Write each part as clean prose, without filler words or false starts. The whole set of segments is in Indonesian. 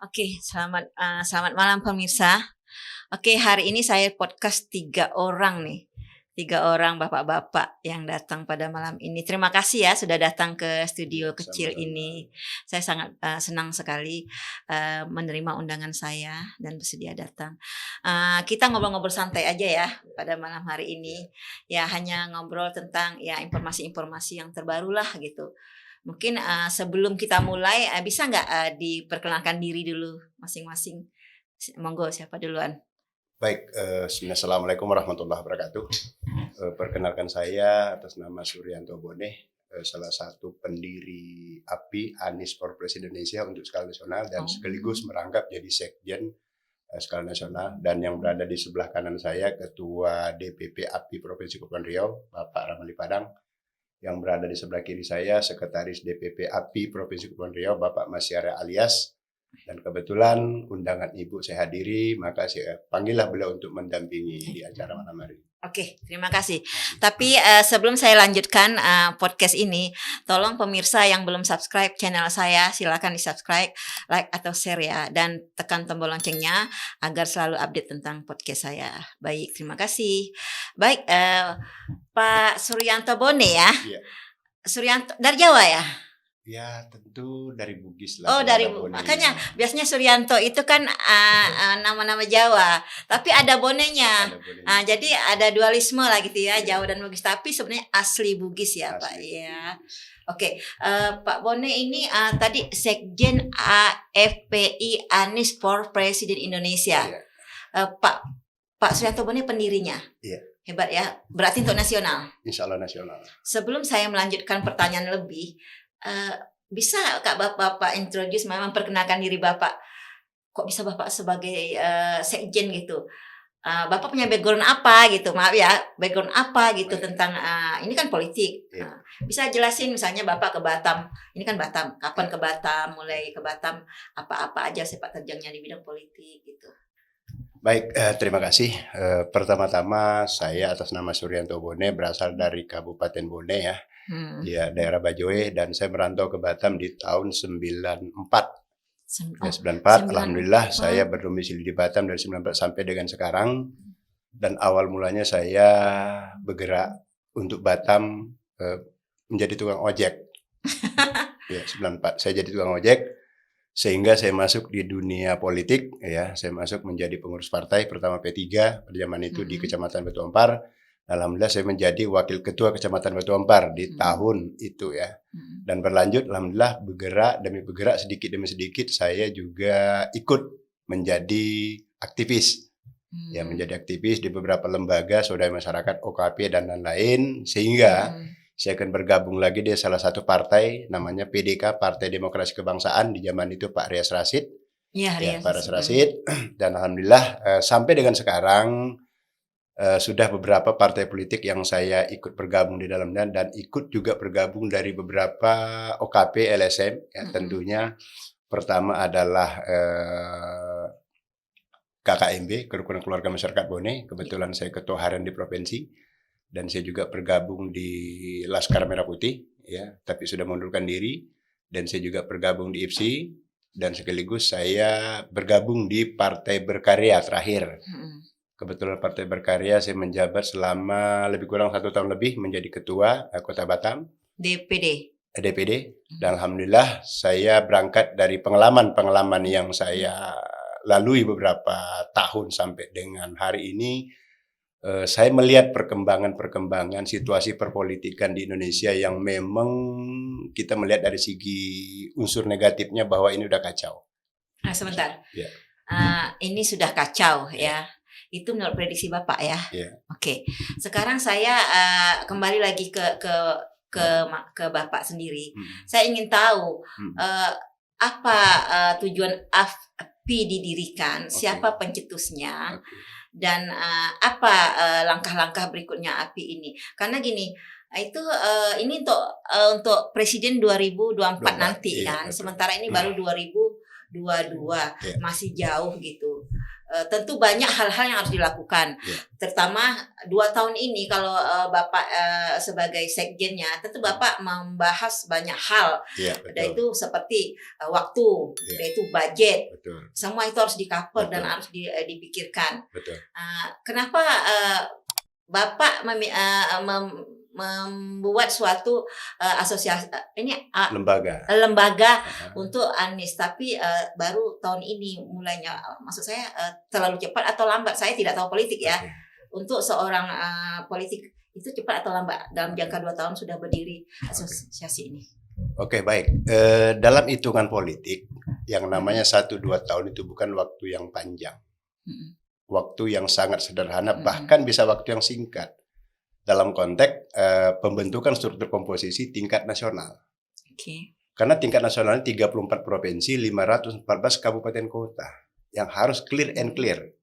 Oke, selamat malam pemirsa. Oke, hari ini saya podcast 3 orang nih. 3 orang bapak-bapak yang datang pada malam ini. Terima kasih ya sudah datang ke studio kecil Sama-sama. ini. Saya sangat senang sekali menerima undangan saya dan bersedia datang. Kita ngobrol-ngobrol santai aja ya pada malam hari ini. Ya hanya ngobrol tentang ya informasi-informasi yang terbaru lah gitu. Mungkin sebelum kita mulai bisa nggak diperkenalkan diri dulu masing-masing? Monggo siapa duluan? Baik, Assalamualaikum warahmatullahi wabarakatuh. Perkenalkan saya atas nama Suryanto Boneh, salah satu pendiri API Anies for President Indonesia untuk skala nasional dan sekaligus merangkap jadi sekjen skala nasional, dan yang berada di sebelah kanan saya Ketua DPP API Provinsi Kepulauan Riau, Bapak Ramli Padang. Yang berada di sebelah kiri saya Sekretaris DPP API Provinsi Kepulauan Riau, Bapak Masyara Alias. Dan kebetulan undangan Ibu saya hadiri, maka saya panggillah beliau untuk mendampingi di acara malam hari. Oke, terima kasih. Tapi sebelum saya lanjutkan podcast ini, tolong pemirsa yang belum subscribe channel saya, silakan di-subscribe, like atau share ya, dan tekan tombol loncengnya agar selalu update tentang podcast saya. Baik, terima kasih. Baik, Pak Suryanto Bone ya. Iya. Suryanto dari Jawa ya? Ya, tentu dari Bugis lah. Oh, dari makanya biasanya Suryanto itu kan nama-nama Jawa, tapi ada bonenya. Jadi ada dualisme lah gitu ya, Jawa dan Bugis, tapi sebenarnya asli Bugis ya, Pak ya. Oke, Pak Bone ini tadi Sekjen AFPI Anies for President Indonesia. Iya. Pak Suryanto Bone pendirinya. Iya. Hebat ya, berarti untuk nasional. Insya Allah nasional. Sebelum saya melanjutkan pertanyaan lebih, bisa Kak Bapak introduce, memperkenalkan diri Bapak. Kok bisa Bapak sebagai sekjen gitu? Bapak punya background apa gitu? Maaf ya, background apa gitu tentang ini kan politik. Bisa jelasin misalnya Bapak ke Batam. Ini kan Batam. Kapan ke Batam? Mulai ke Batam apa-apa aja sepak terjangnya di bidang politik gitu. Baik, terima kasih. Pertama-tama saya atas nama Suryanto Bone berasal dari Kabupaten Bone ya. Ya, daerah Bajoe, dan saya merantau ke Batam di tahun 94. 94, alhamdulillah saya berdomisili di Batam dari 94 sampai dengan sekarang. Dan awal mulanya saya bergerak untuk Batam menjadi tukang ojek. Ya, 94 saya jadi tukang ojek sehingga saya masuk di dunia politik ya. Saya masuk menjadi pengurus partai pertama P3 pada zaman itu di Kecamatan Batu Ampar. Alhamdulillah saya menjadi wakil ketua Kecamatan Batu Ampar di tahun itu ya. Dan berlanjut alhamdulillah bergerak demi bergerak, sedikit demi sedikit saya juga ikut menjadi aktivis. Ya, menjadi aktivis di beberapa lembaga swadaya masyarakat, OKP dan lain-lain, sehingga saya akan bergabung lagi di salah satu partai namanya PDK, Partai Demokrasi Kebangsaan, di zaman itu Pak Rias Rasid. Ya, Pak Rias Rasid. Dan alhamdulillah sampai dengan sekarang sudah beberapa partai politik yang saya ikut bergabung di dalamnya, dan ikut juga bergabung dari beberapa OKP LSM ya. Tentunya pertama adalah KKMB, Kerukunan Keluarga Masyarakat Bone. Kebetulan saya ketua harian di provinsi, dan saya juga bergabung di Laskar Merah Putih ya, tapi sudah mengundurkan diri. Dan saya juga bergabung di IPSI, dan sekaligus saya bergabung di Partai Berkarya terakhir. Kebetulan Partai Berkarya saya menjabat selama lebih kurang 1 tahun lebih menjadi ketua Kota Batam. DPD. Dan alhamdulillah saya berangkat dari pengalaman yang saya lalui beberapa tahun sampai dengan hari ini. Saya melihat perkembangan situasi perpolitikan di Indonesia yang memang kita melihat dari segi unsur negatifnya bahwa ini udah kacau. Sebentar. Ya. Ini sudah kacau ya. Itu menurut prediksi Bapak ya. Oke. Sekarang saya kembali lagi ke Bapak sendiri. Saya ingin tahu apa tujuan AFPI didirikan, siapa pencetusnya. Dan apa langkah-langkah berikutnya API ini? Karena gini, itu ini untuk presiden 2024 nanti kan. Sementara ini baru 2022, masih jauh gitu. tentu banyak hal-hal yang harus dilakukan. Terutama 2 tahun ini kalau Bapak sebagai sekjennya, tentu Bapak membahas banyak hal. Yaitu seperti waktu, yaitu budget. Semua itu harus di-cover dan harus dipikirkan. Kenapa Bapak membuat suatu asosiasi ini lembaga untuk Anies, tapi baru tahun ini mulainya, maksud saya terlalu cepat atau lambat, saya tidak tahu politik ya. Untuk seorang politik itu cepat atau lambat dalam jangka 2 tahun sudah berdiri asosiasi ini. Baik. Dalam hitungan politik yang namanya 1-2 tahun itu bukan waktu yang panjang, waktu yang sangat sederhana, bahkan bisa waktu yang singkat. Dalam konteks pembentukan struktur komposisi tingkat nasional. Karena tingkat nasional 34 provinsi, 514 kabupaten kota yang harus clear and clear.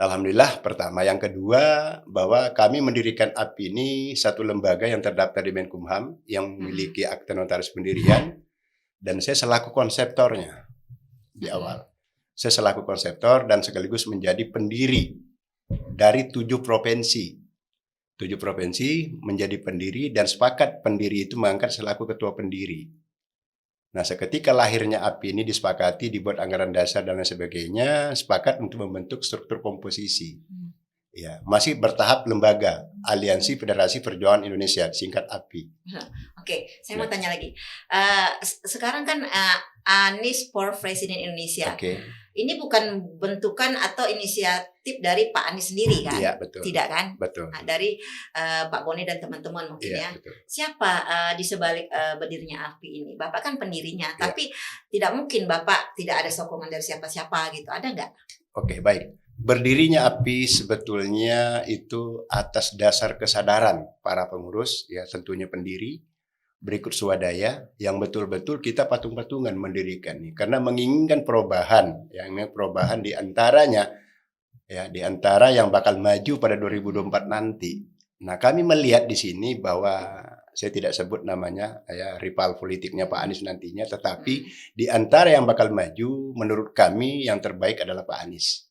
Alhamdulillah pertama. Yang kedua, bahwa kami mendirikan API ini satu lembaga yang terdaftar di Menkumham yang memiliki akte notaris pendirian, dan saya selaku konseptornya di awal. Saya selaku konseptor dan sekaligus menjadi pendiri dari 7 provinsi. 7 provinsi menjadi pendiri dan sepakat pendiri itu mengangkat selaku ketua pendiri. Nah, seketika lahirnya API ini disepakati, dibuat anggaran dasar dan lain sebagainya, sepakat untuk membentuk struktur komposisi. Ya, masih bertahap lembaga, Aliansi Federasi Perjuangan Indonesia, singkat API. Saya mau tanya lagi. Sekarang kan Anies for President Indonesia. Ini bukan bentukan atau inisiatif dari Pak Anies sendiri kan? Iya, betul. Tidak kan? Betul. Dari Pak Bone dan teman-teman mungkin ya. Betul. Siapa di sebalik berdirinya API ini? Bapak kan pendirinya, tapi tidak mungkin Bapak tidak ada sokongan dari siapa-siapa gitu. Ada nggak? Baik. Berdirinya API sebetulnya itu atas dasar kesadaran para pengurus, ya tentunya pendiri, berikut swadaya yang betul-betul kita patung-patungan mendirikan ini karena menginginkan perubahan, yang perubahan di antaranya di antara yang bakal maju pada 2024 nanti. Nah, kami melihat di sini bahwa saya tidak sebut namanya rival politiknya Pak Anies nantinya, tetapi di antara yang bakal maju menurut kami yang terbaik adalah Pak Anies.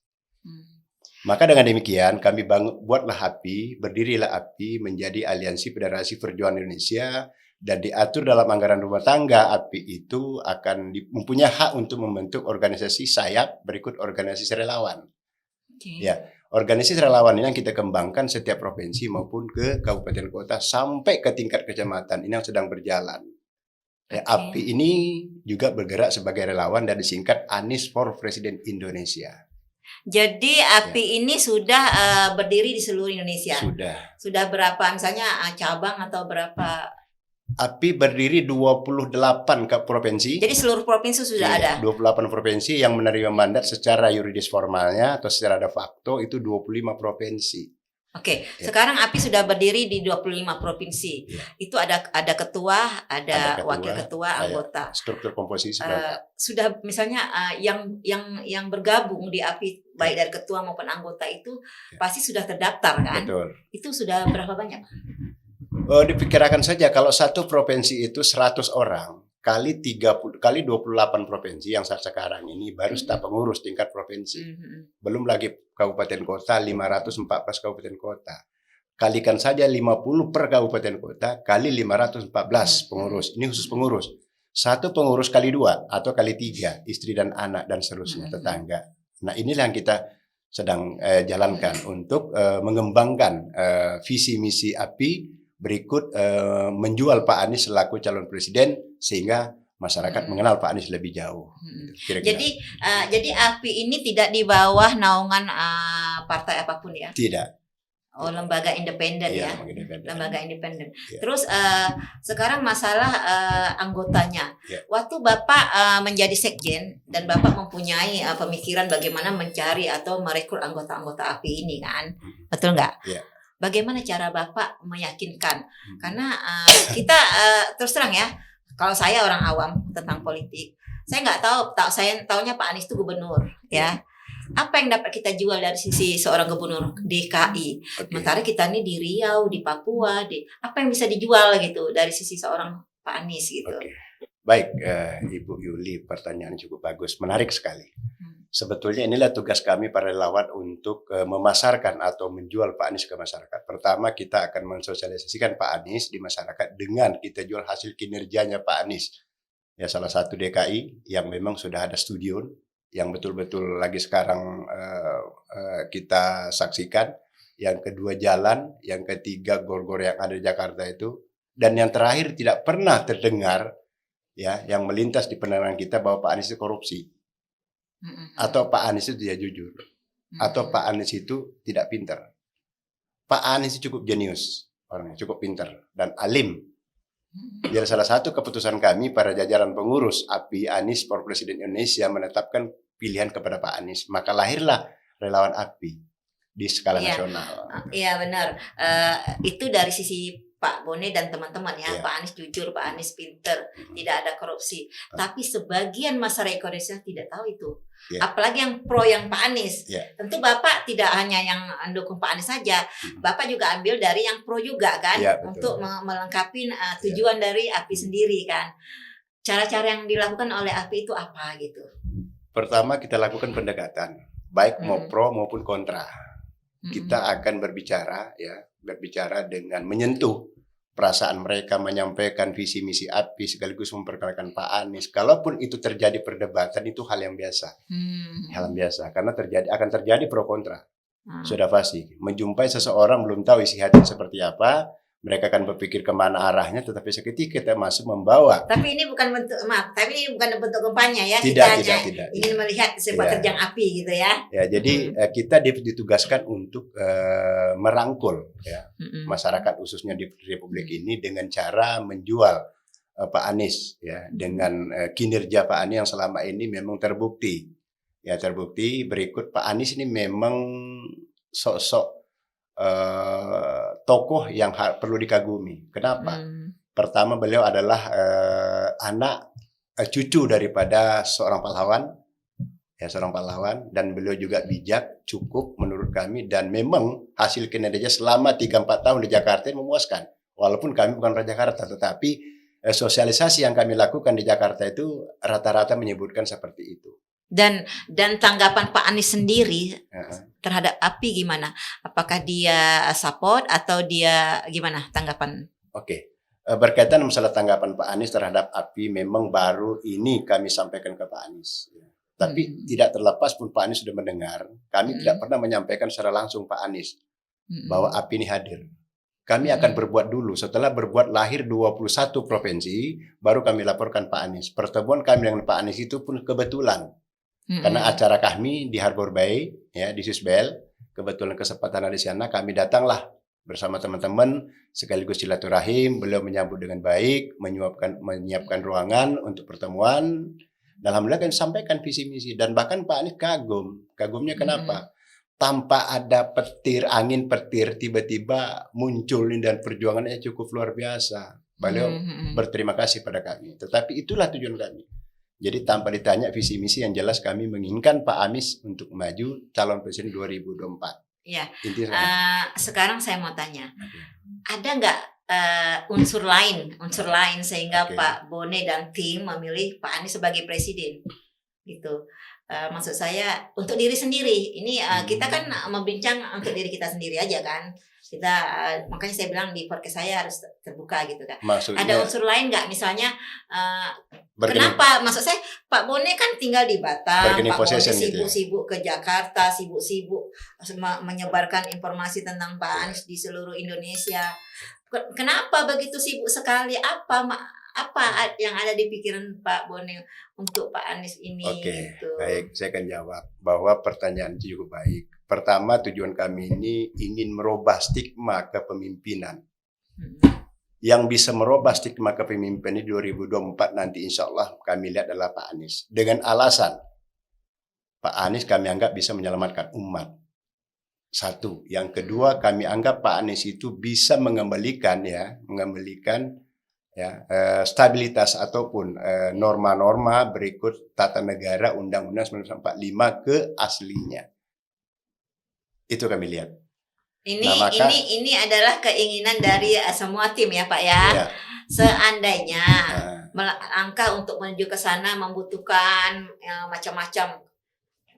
Maka dengan demikian kami buatlah API, berdirilah API menjadi Aliansi Federasi Perjuangan Indonesia. Dan diatur dalam anggaran rumah tangga, API itu akan mempunyai hak untuk membentuk organisasi sayap berikut organisasi relawan. Organisasi relawan ini yang kita kembangkan setiap provinsi maupun ke kabupaten kota sampai ke tingkat kecamatan, ini yang sedang berjalan. API ini juga bergerak sebagai relawan dan disingkat Anies for President Indonesia. Jadi API ini sudah berdiri di seluruh Indonesia. Sudah berapa misalnya cabang atau berapa? API berdiri 28 provinsi. Jadi seluruh provinsi sudah ada? 28 provinsi yang menerima mandat secara yuridis formalnya atau secara de facto itu 25 provinsi. Sekarang API sudah berdiri di 25 provinsi. Itu ada ketua, ada wakil ketua, anggota. Struktur komposisi. Sudah misalnya yang bergabung di API baik dari ketua maupun anggota itu pasti sudah terdaftar kan? Betul. Itu sudah berapa banyak? Dipikirkan saja kalau satu provinsi itu 100 orang kali 28 provinsi yang saat sekarang ini baru staf pengurus tingkat provinsi. Belum lagi kabupaten kota, 514 kabupaten kota. Kalikan saja 50 per kabupaten kota kali 514 pengurus. Ini khusus pengurus. Satu pengurus kali 2 atau kali 3, istri dan anak dan seterusnya, tetangga. Nah, inilah yang kita sedang jalankan untuk mengembangkan visi misi API berikut menjual Pak Anies selaku calon presiden sehingga masyarakat mengenal Pak Anies lebih jauh. Kira-kira. Jadi API ini tidak di bawah naungan partai apapun ya? Tidak. Lembaga independen ya. Lembaga independen. Terus sekarang masalah anggotanya. Waktu Bapak menjadi sekjen dan Bapak mempunyai pemikiran bagaimana mencari atau merekrut anggota-anggota API ini kan, betul nggak? Bagaimana cara Bapak meyakinkan? Karena kita terus terang ya, kalau saya orang awam tentang politik, saya nggak tahu. Saya taunya Pak Anies itu gubernur, ya. Apa yang dapat kita jual dari sisi seorang gubernur DKI? Sementara kita nih di Riau, di Papua, apa yang bisa dijual gitu dari sisi seorang Pak Anies gitu? Baik, Ibu Yuli, pertanyaan cukup bagus, menarik sekali. Sebetulnya inilah tugas kami para relawan untuk memasarkan atau menjual Pak Anies ke masyarakat. Pertama, kita akan mensosialisasikan Pak Anies di masyarakat dengan kita jual hasil kinerjanya Pak Anies. Ya, salah satu DKI yang memang sudah ada studi yang betul-betul lagi sekarang kita saksikan. Yang kedua jalan, yang ketiga gor-gor yang ada di Jakarta itu, dan yang terakhir tidak pernah terdengar ya yang melintas di pandangan kita bahwa Pak Anies itu korupsi. Atau Pak Anies itu tidak jujur, atau Pak Anies itu tidak pintar. Pak Anies itu cukup jenius, orangnya cukup pintar dan alim. Jadi salah satu keputusan kami para jajaran pengurus API Anies for Presiden Indonesia menetapkan pilihan kepada Pak Anies. Maka lahirlah relawan API di skala nasional. Iya benar. Itu dari sisi Pak Bone dan teman-teman ya. Pak Anies jujur, Pak Anies pinter, tidak ada korupsi. Tapi sebagian masyarakat Indonesia tidak tahu itu. Apalagi yang pro yang Pak Anies. Tentu Bapak tidak hanya yang mendukung Pak Anies saja. Bapak juga ambil dari yang pro juga kan, untuk melengkapi tujuan dari API sendiri kan. Cara-cara yang dilakukan oleh API itu apa gitu? Pertama kita lakukan pendekatan, baik mau pro maupun kontra. Kita akan berbicara dengan menyentuh perasaan mereka, menyampaikan visi misi API sekaligus memperkenalkan Pak Anies. Kalaupun itu terjadi perdebatan, itu hal yang biasa. Hal yang biasa karena akan terjadi pro kontra. Sudah pasti. Menjumpai seseorang belum tahu isi hati seperti apa, mereka akan berpikir kemana arahnya, tetapi seketika kita masuk membawa. Tapi ini bukan bentuk bentuk kampanye ya. Tidak. Ingin melihat sepak terjang api gitu ya. Ya, jadi kita ditugaskan untuk merangkul masyarakat khususnya di Republik ini dengan cara menjual Pak Anies ya, dengan kinerja Pak Anies yang selama ini memang terbukti. Ya, terbukti berikut Pak Anies ini memang sosok tokoh yang perlu dikagumi. Kenapa? Pertama, beliau adalah anak cucu daripada seorang pahlawan, dan beliau juga bijak, cukup menurut kami, dan memang hasil kinerja selama 3-4 tahun di Jakarta memuaskan. Walaupun kami bukan orang Jakarta, tetapi sosialisasi yang kami lakukan di Jakarta itu rata-rata menyebutkan seperti itu. Dan tanggapan Pak Anies sendiri terhadap API gimana? Apakah dia support atau dia gimana tanggapan? Oke. Berkaitan masalah tanggapan Pak Anies terhadap API memang baru ini kami sampaikan ke Pak Anies. Tapi tidak terlepas pun Pak Anies sudah mendengar, kami tidak pernah menyampaikan secara langsung Pak Anies bahwa API ini hadir. Kami akan berbuat dulu, setelah berbuat lahir 21 provinsi, baru kami laporkan Pak Anies. Pertemuan kami dengan Pak Anies itu pun kebetulan. Karena acara kami di Harbor Bay, ya di Sisbel, kebetulan kesempatan di sana kami datanglah bersama teman-teman sekaligus silaturahim. Beliau menyambut dengan baik, menyiapkan ruangan untuk pertemuan. Alhamdulillah kami sampaikan visi misi dan bahkan Pak Anies kagumnya kenapa? Tanpa ada angin petir tiba-tiba muncul dan perjuangannya cukup luar biasa. Beliau berterima kasih pada kami. Tetapi itulah tujuan kami. Jadi tanpa ditanya visi misi yang jelas kami menginginkan Pak Anies untuk maju calon presiden 2024. Ya. Sekarang saya mau tanya, ada nggak unsur lain sehingga Pak Bone dan tim memilih Pak Anies sebagai presiden, gitu? Maksud saya untuk diri sendiri. Ini kita kan membincang untuk diri kita sendiri aja kan. Kita makanya saya bilang di podcast saya harus terbuka gitu kan. Maksudnya, ada unsur lain nggak misalnya kenapa maksud saya Pak Bone kan tinggal di Batam, Pak Bone sibuk-sibuk ke Jakarta, sibuk-sibuk menyebarkan informasi tentang Pak Anies di seluruh Indonesia. Kenapa begitu sibuk sekali? Apa yang ada di pikiran Pak Bone untuk Pak Anies ini? Gitu. Baik, saya akan jawab bahwa pertanyaan itu cukup baik. Pertama, tujuan kami ini ingin merubah stigma kepemimpinan. Yang bisa merubah stigma kepemimpinan di 2024 nanti insya Allah kami lihat adalah Pak Anies. Dengan alasan Pak Anies kami anggap bisa menyelamatkan umat. Satu. Yang kedua, kami anggap Pak Anies itu bisa mengembalikan stabilitas ataupun norma-norma berikut tata negara Undang-Undang 1945 ke aslinya. Itu kami lihat. Ini adalah keinginan dari semua tim ya Pak ya. Iya. Seandainya langkah untuk menuju ke sana membutuhkan macam-macam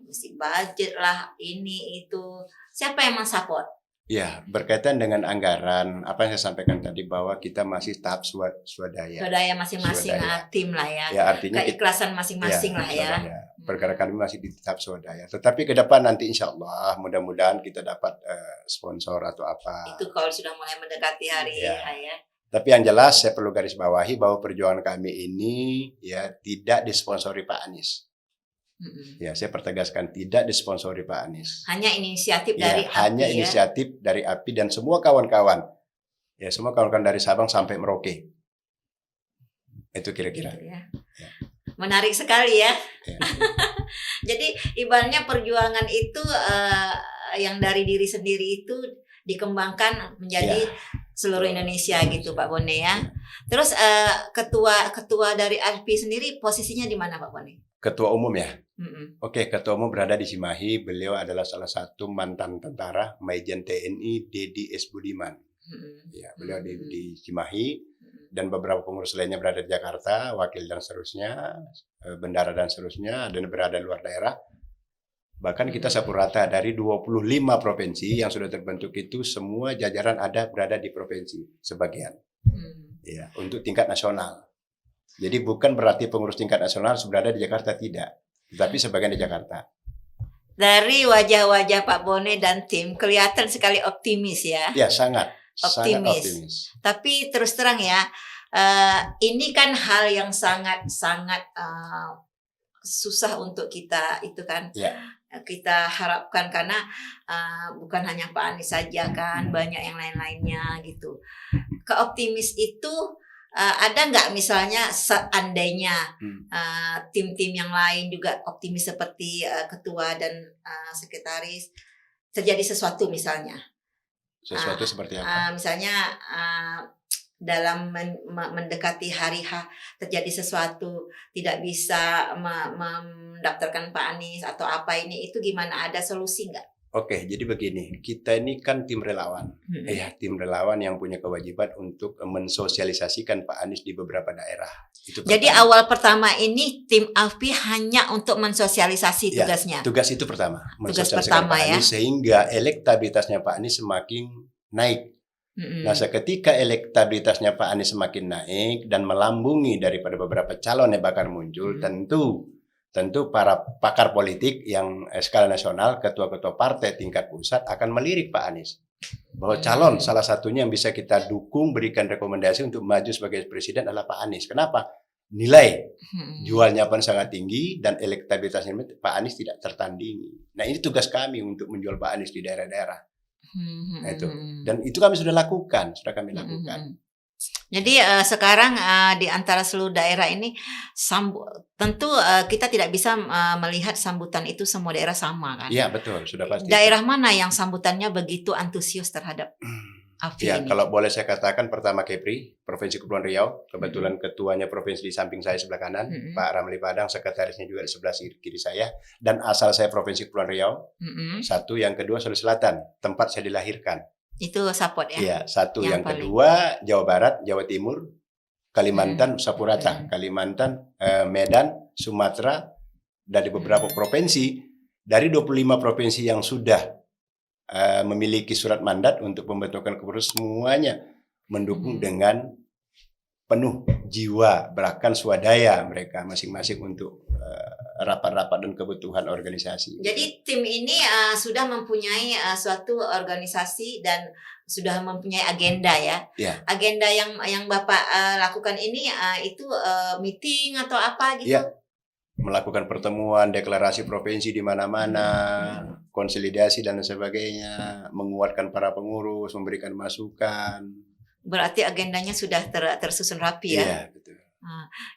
mesti budget lah, ini itu. Siapa yang mensupport? Ya, berkaitan dengan anggaran, apa yang saya sampaikan tadi bahwa kita masih tahap swadaya. Swadaya masing-masing tim lah ya. Ya, artinya keikhlasan masing-masing lah ya. Pergerakan masih di tahap swadaya. Tetapi ke depan nanti insya Allah mudah-mudahan kita dapat sponsor atau apa. Itu kalau sudah mulai mendekati hari ya. Tapi yang jelas saya perlu garis bawahi bahwa perjuangan kami ini ya tidak disponsori Pak Anies. Ya, saya pertegaskan tidak disponsori Pak Anies. Hanya inisiatif dari API. Hanya inisiatif dari API dan semua kawan-kawan. Ya, semua kawan-kawan dari Sabang sampai Merauke. Itu kira-kira. Gitu ya. Menarik sekali ya. Jadi ibaratnya perjuangan itu yang dari diri sendiri itu dikembangkan menjadi seluruh Indonesia gitu Pak Bone ya. Terus ketua dari API sendiri posisinya di mana Pak Bone? Ketua umum ya. Oke, ketua umum berada di Cimahi. Beliau adalah salah satu mantan tentara, Majen TNI Dedi S. Budiman. Ya, beliau di Cimahi dan beberapa pengurus lainnya berada di Jakarta, wakil dan seterusnya, bendara dan seterusnya, dan berada di luar daerah. Bahkan kita sapu rata dari 25 provinsi yang sudah terbentuk itu semua jajaran berada di provinsi sebagian. Ya, untuk tingkat nasional. Jadi bukan berarti pengurus tingkat nasional berada di Jakarta, tidak. Tetapi sebagian di Jakarta. Dari wajah-wajah Pak Bone dan tim kelihatan sekali optimis ya. Ya, sangat optimis. Tapi terus terang ya, ini kan hal yang sangat susah untuk kita itu kan. Kita harapkan karena bukan hanya Pak Anies saja kan, banyak yang lain-lainnya gitu. Keoptimis itu ada nggak misalnya seandainya tim-tim yang lain juga optimis seperti ketua dan sekretaris terjadi sesuatu misalnya? Sesuatu seperti apa? Misalnya dalam mendekati hari H terjadi sesuatu tidak bisa mendaftarkan Pak Anies atau apa ini, itu gimana, ada solusi nggak? Oke, jadi begini, kita ini kan tim relawan, tim relawan yang punya kewajiban untuk mensosialisasikan Pak Anies di beberapa daerah. Itu jadi awal pertama ini tim API hanya untuk mensosialisasi tugasnya. Tugas itu pertama, tugas pertama Pak Anies, sehingga elektabilitasnya Pak Anies semakin naik. Nah, seketika elektabilitasnya Pak Anies semakin naik dan melambungi daripada beberapa calon yang bakal muncul, tentu para pakar politik yang skala nasional, ketua-ketua partai tingkat pusat akan melirik Pak Anies bahwa calon salah satunya yang bisa kita dukung, berikan rekomendasi untuk maju sebagai presiden adalah Pak Anies. Kenapa? Nilai jualnya pun sangat tinggi dan elektabilitasnya Pak Anies tidak tertandingi. Nah, ini tugas kami untuk menjual Pak Anies di daerah-daerah. Nah, itu. Dan itu kami sudah lakukan, Jadi sekarang di antara seluruh daerah ini tentu kita tidak bisa melihat sambutan itu semua daerah sama kan? Iya, betul, sudah pasti. Daerah mana yang sambutannya begitu antusias terhadap API ini? Kalau boleh saya katakan, pertama Kepri, Provinsi Kepulauan Riau, kebetulan ketuanya provinsi di samping saya sebelah kanan, Pak Ramli Padang, sekretarisnya juga di sebelah kiri saya, dan asal saya Provinsi Kepulauan Riau. Satu, yang kedua Sulawesi Selatan, tempat saya dilahirkan. Itu support ya? Iya, satu. Yang kedua Jawa Barat, Jawa Timur, Kalimantan, sapu rata. Kalimantan, Medan, Sumatera, dari beberapa provinsi. Dari 25 provinsi yang sudah memiliki surat mandat untuk pembentukan kepengurusan, semuanya mendukung dengan penuh jiwa, bahkan swadaya mereka masing-masing untuk rapat-rapat dan kebutuhan organisasi. Jadi tim ini sudah mempunyai suatu organisasi dan sudah mempunyai agenda ya. Agenda yang Bapak lakukan ini itu meeting atau apa gitu? Melakukan pertemuan, deklarasi provinsi di mana-mana, konsolidasi dan sebagainya, menguatkan para pengurus, memberikan masukan. Berarti agendanya sudah tersusun rapi ya? Iya, betul.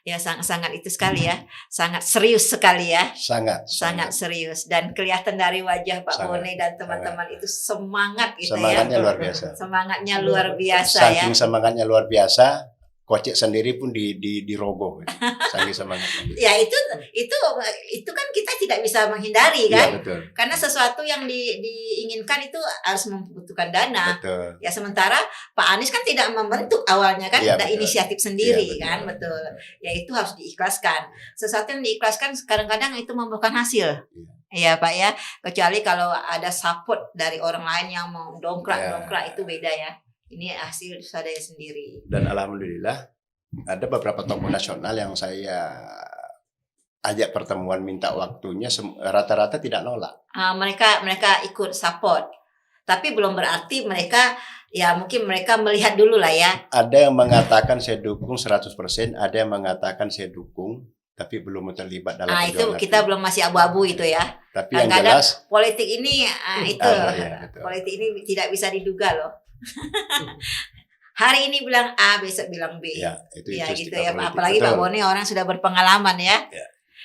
Ya sangat itu sekali ya, sangat serius sekali ya, sangat serius, dan kelihatan dari wajah Pak Bone dan teman-teman itu semangat gitu. Semangatnya luar biasa. Semangatnya luar biasa. Saking semangatnya luar biasa, Kocek sendiri pun dirogoh, saking semangatnya. Ya itu kan kita tidak bisa menghindari kan, betul. Karena sesuatu yang diinginkan itu harus membutuhkan dana. Betul. Ya sementara Pak Anies kan tidak membentuk awalnya kan, ada inisiatif sendiri kan, betul. Ya itu harus diikhlaskan. Sesuatu yang diikhlaskan kadang-kadang itu membuahkan hasil. Iya Pak ya, kecuali kalau ada support dari orang lain yang mau dongkrak itu beda ya. Ini hasil saya sendiri. Dan alhamdulillah ada beberapa tokoh nasional yang saya ajak pertemuan minta waktunya, rata-rata tidak nolak. Mereka ikut support, tapi belum berarti mereka ya mungkin mereka melihat dulu lah ya. Ada yang mengatakan saya dukung 100%, ada yang mengatakan saya dukung tapi belum terlibat dalam perjuangan. Itu kita belum masih abu-abu itu ya. Tapi yang jelas politik ini politik ini tidak bisa diduga loh. Hari ini bilang A, besok bilang B. Ya, itu gitu ya. Apalagi Pak Bone orang sudah berpengalaman ya.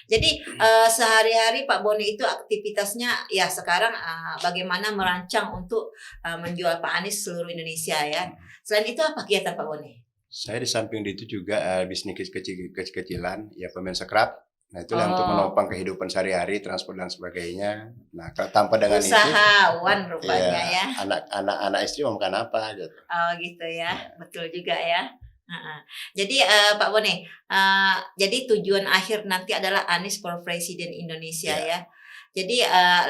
Jadi sehari-hari Pak Bone itu aktivitasnya ya sekarang bagaimana merancang untuk menjual Pak Anies seluruh Indonesia ya. Selain itu apa kegiatan Pak Bone? Saya di samping itu juga bisnis kecil-kecilan, ya pemain scrap. Nah itulah untuk menopang kehidupan sehari-hari, transport dan sebagainya. Nah tanpa dengan usahawan rupanya ya. Anak istri mau makan apa gitu. Oh gitu ya, betul juga ya. Jadi Pak Bone, jadi tujuan akhir nanti adalah Anies for Presiden Indonesia ya. Jadi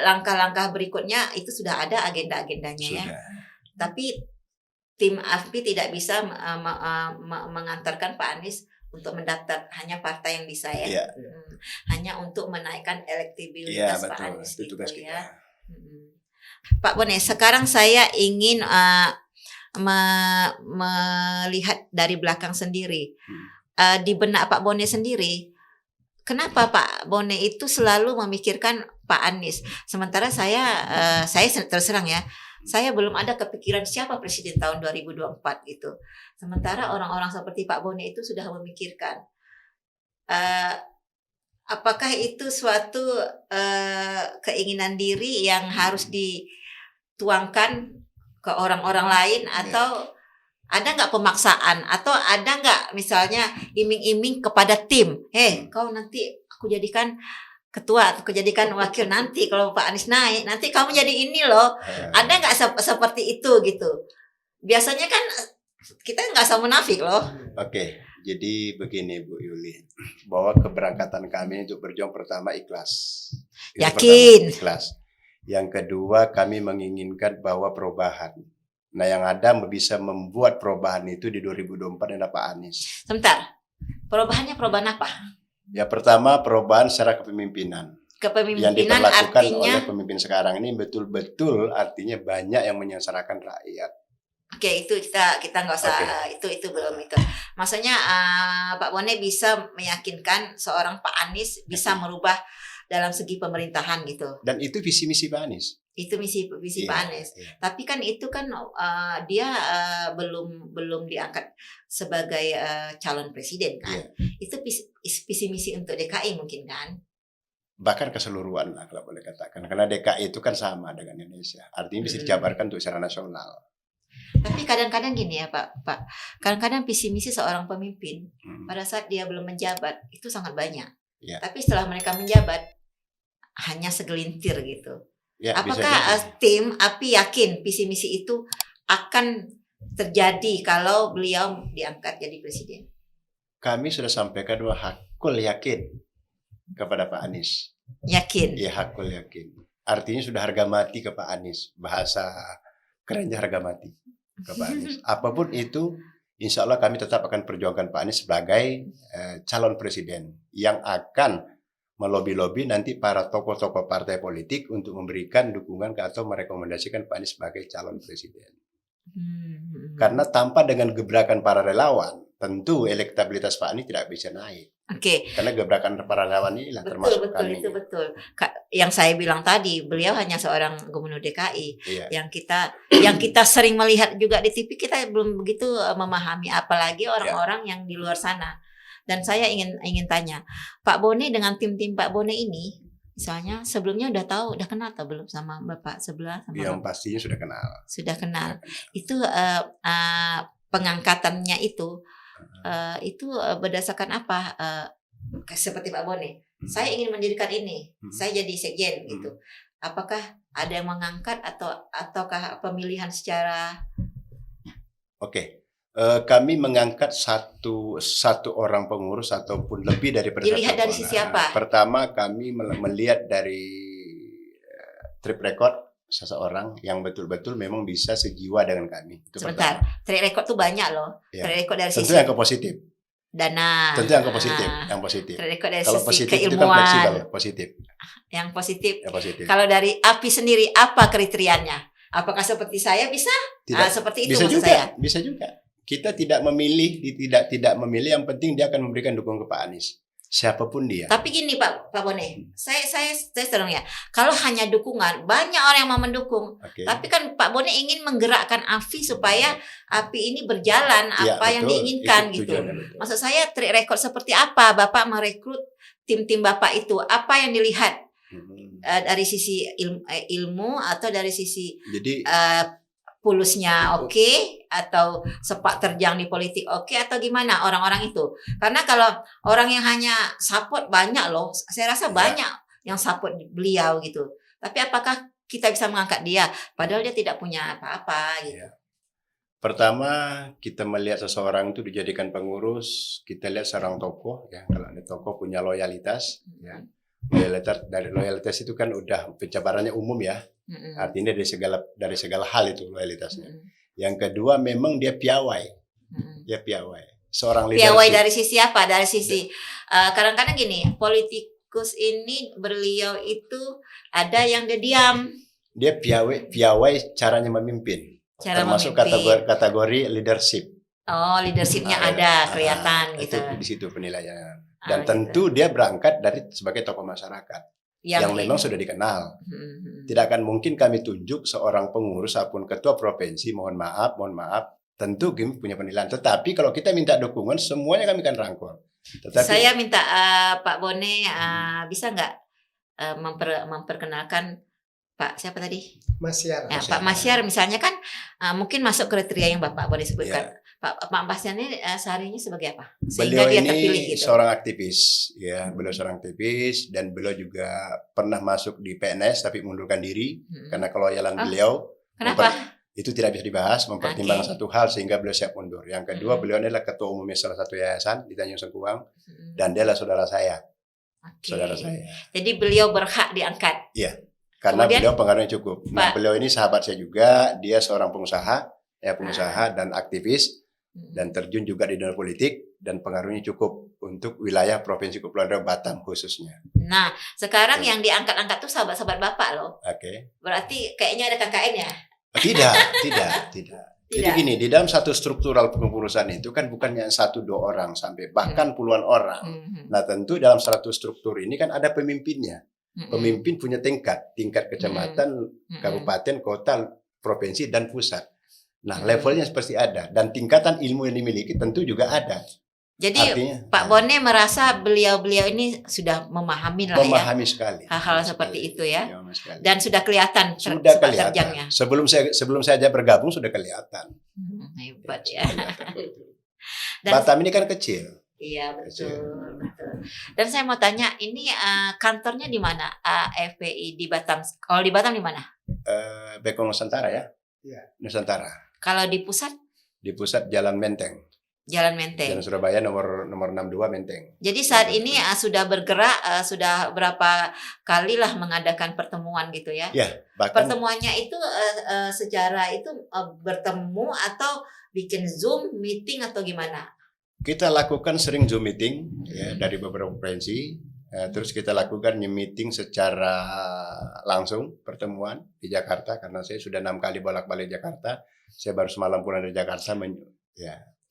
langkah-langkah berikutnya itu sudah ada agenda-agendanya ya. Tapi tim AFPI tidak bisa mengantarkan Pak Anies untuk mendaftar, hanya partai yang bisa ya. Hanya untuk menaikkan elektabilitas Pak Anies itu ya. Pak Bone, sekarang saya ingin melihat dari belakang sendiri. Di benak Pak Bone sendiri, kenapa Pak Bone itu selalu memikirkan Pak Anies? Sementara saya terserang ya, saya belum ada kepikiran siapa presiden tahun 2024 gitu. Sementara orang-orang seperti Pak Bone itu sudah memikirkan. Apakah itu suatu keinginan diri yang harus dituangkan ke orang-orang lain, atau ada nggak pemaksaan, atau ada nggak misalnya iming-iming kepada tim, kau nanti aku jadikan ketua, aku jadikan wakil nanti kalau Pak Anies naik, nanti kamu jadi ini loh. Ada nggak seperti itu gitu? Biasanya kan kita nggak sama munafik loh. Oke, jadi begini Bu Yuli, bahwa keberangkatan kami untuk berjuang pertama ikhlas. Yakin. Ikhlas. Yang kedua kami menginginkan bahwa perubahan. Nah yang ada bisa membuat perubahan itu di 2024 adalah Pak Anies. Sebentar, perubahannya perubahan apa? Ya pertama perubahan secara kepemimpinan. Kepemimpinan yang diperlakukan artinya oleh pemimpin sekarang ini betul-betul artinya banyak yang menyengsarakan rakyat. Oke, itu kita nggak usah itu belum itu. Maksudnya Pak Bone bisa meyakinkan seorang Pak Anies bisa merubah dalam segi pemerintahan gitu. Dan itu visi misi Pak Anies. Itu visi Pak Anies. Tapi kan itu kan dia belum diangkat sebagai calon presiden kan. Itu visi misi untuk DKI mungkin kan. Bahkan keseluruhan lah kalau boleh katakan. Karena DKI itu kan sama dengan Indonesia. Artinya bisa dijabarkan untuk secara nasional. Tapi kadang-kadang gini ya Pak. Kadang-kadang visi misi seorang pemimpin pada saat dia belum menjabat itu sangat banyak. Tapi setelah mereka menjabat hanya segelintir gitu. Apakah tim API yakin visi misi itu akan terjadi kalau beliau diangkat jadi presiden? Kami sudah sampaikan bahwa hakul yakin kepada Pak Anies. Yakin? Iya, hakul yakin. Artinya sudah harga mati ke Pak Anies. Bahasa kerennya harga mati ke Pak Anies. Apapun itu, insya Allah kami tetap akan perjuangkan Pak Anies sebagai calon presiden yang akan melobi-lobi nanti para tokoh-tokoh partai politik untuk memberikan dukungan atau merekomendasikan Pak Anies sebagai calon presiden. Karena tanpa dengan gebrakan para relawan, tentu elektabilitas Pak Anies tidak bisa naik. Karena gebrakan para relawan inilah termasuk kami. Betul. Yang saya bilang tadi, beliau hanya seorang gubernur DKI. Yang kita sering melihat juga di TV, kita belum begitu memahami, apalagi orang-orang yang di luar sana. Dan saya ingin tanya, Pak Bone dengan tim-tim Pak Bone ini, misalnya sebelumnya udah kenal atau belum sama Bapak sebelah? Yang pastinya sudah kenal. Sudah kenal. Itu pengangkatannya itu berdasarkan apa? Seperti Pak Bone, saya ingin mendirikan ini, saya jadi sekjen gitu. Apakah ada yang mengangkat ataukah pemilihan secara? Kami mengangkat satu orang pengurus ataupun lebih daripada. Dilihat dari sisi apa? Pertama kami melihat dari track record seseorang yang betul-betul memang bisa sejiwa dengan kami. Itu Sebentar, pertama. track record tuh banyak loh. Ya. Track record dari Tentu sisi yang ke positif. dana. Tentu yang ke positif, yang positif. Track record dari Kalau sisi positif itu kan keilmuan. fleksibel, positif. Yang positif. Ya, positif. Kalau dari API sendiri apa kriterianya? Apakah seperti saya bisa? Tidak, seperti itu bisa maksud juga, saya. bisa juga. Kita tidak memilih, tidak memilih. Yang penting dia akan memberikan dukungan ke Pak Anies. Siapapun dia. Tapi gini Pak Bone, saya terang ya. Kalau hanya dukungan, banyak orang yang mau mendukung. Okay. Tapi kan Pak Bone ingin menggerakkan API supaya API ini berjalan Ya, apa yang betul. diinginkan Itu gitu. betul. Maksud saya track record seperti apa Bapak merekrut tim-tim Bapak itu? Apa yang dilihat dari sisi ilmu atau dari sisi pulusnya oke, atau sepak terjang di politik oke, atau gimana orang-orang itu? Karena kalau orang yang hanya support banyak loh, saya rasa banyak yang support beliau gitu. Tapi apakah kita bisa mengangkat dia padahal dia tidak punya apa-apa gitu? Ya. Pertama, kita melihat seseorang itu dijadikan pengurus, kita lihat seorang tokoh ya. Kalau ada tokoh punya loyalitas ya. Loyalitas itu kan udah pencemarannya umum ya. Artinya dari segala hal itu loyalitasnya. Yang kedua memang dia piawai. Dia piawai. Seorang leadership. Piawai dari sisi apa? Dari sisi kadang-kadang gini, politikus ini beliau itu ada yang dia diam. Dia piawai caranya memimpin. Termasuk kategori leadership. Oh, leadershipnya ada kelihatan gitu. Itu di situ penilaiannya. Dan tentu dia berangkat dari sebagai tokoh masyarakat yang memang sudah dikenal. Tidak akan mungkin kami tunjuk seorang pengurus ataupun ketua provinsi, mohon maaf, tentu kami punya penilaian. Tetapi kalau kita minta dukungan, semuanya kami akan rangkul. Saya minta Pak Bone bisa nggak memperkenalkan Pak siapa tadi? Masyar. Ya, Pak Masyar misalnya kan mungkin masuk kriteria yang Bapak boleh sebutkan. Pak Masyar ini seharinya sebagai apa? Sehingga beliau dia ini terpilih gitu. Seorang aktivis, ya. Beliau seorang aktivis dan beliau juga pernah masuk di PNS tapi mengundurkan diri karena keloyalan beliau. Kenapa? Itu tidak bisa dibahas, mempertimbangkan satu hal sehingga beliau siap mundur. Yang kedua, beliau adalah ketua umumnya salah satu yayasan di Tanjung Sengkuang dan dia adalah saudara saya. Saudara saya. Jadi beliau berhak diangkat. Iya. Karena beliau pengaruhnya cukup. Nah, beliau ini sahabat saya juga, dia seorang pengusaha dan aktivis dan terjun juga di dunia politik dan pengaruhnya cukup untuk wilayah Provinsi Kepulauan Riau Batam khususnya. Nah, sekarang yang diangkat-angkat tuh sahabat-sahabat Bapak loh. Oke. Berarti kayaknya ada KKN ya? Tidak. Jadi gini, di dalam satu struktural pengurusan itu kan bukannya 1-2 orang sampai bahkan puluhan orang. Nah, tentu dalam satu struktur ini kan ada pemimpinnya. Pemimpin punya tingkat kecamatan, kabupaten, kota, provinsi dan pusat. Nah, levelnya seperti ada dan tingkatan ilmu yang dimiliki tentu juga ada. Jadi artinya, Pak Bone merasa beliau ini sudah memahami sekali hal-hal seperti itu ya. Dan sudah kelihatan terjangnya. Sebelum saya bergabung sudah kelihatan. Hebat ya. Batam ini kan kecil. Iya betul. Dan saya mau tanya, ini kantornya di mana? FPI di Batam. Kalau di Batam di mana? Bekong Nusantara ya. Nusantara. Kalau di pusat? Di pusat Jalan Menteng. Jalan Menteng. Jalan Surabaya nomor 62 Menteng. Jadi saat ini sudah bergerak, sudah berapa kali lah mengadakan pertemuan gitu ya? Ya. Bahkan pertemuannya itu secara itu bertemu atau bikin Zoom meeting atau gimana? Kita lakukan sering Zoom meeting ya dari beberapa provinsi. Terus kita lakukan meeting secara langsung pertemuan di Jakarta karena saya sudah 6 kali bolak-balik Jakarta. Saya baru semalam pulang dari Jakarta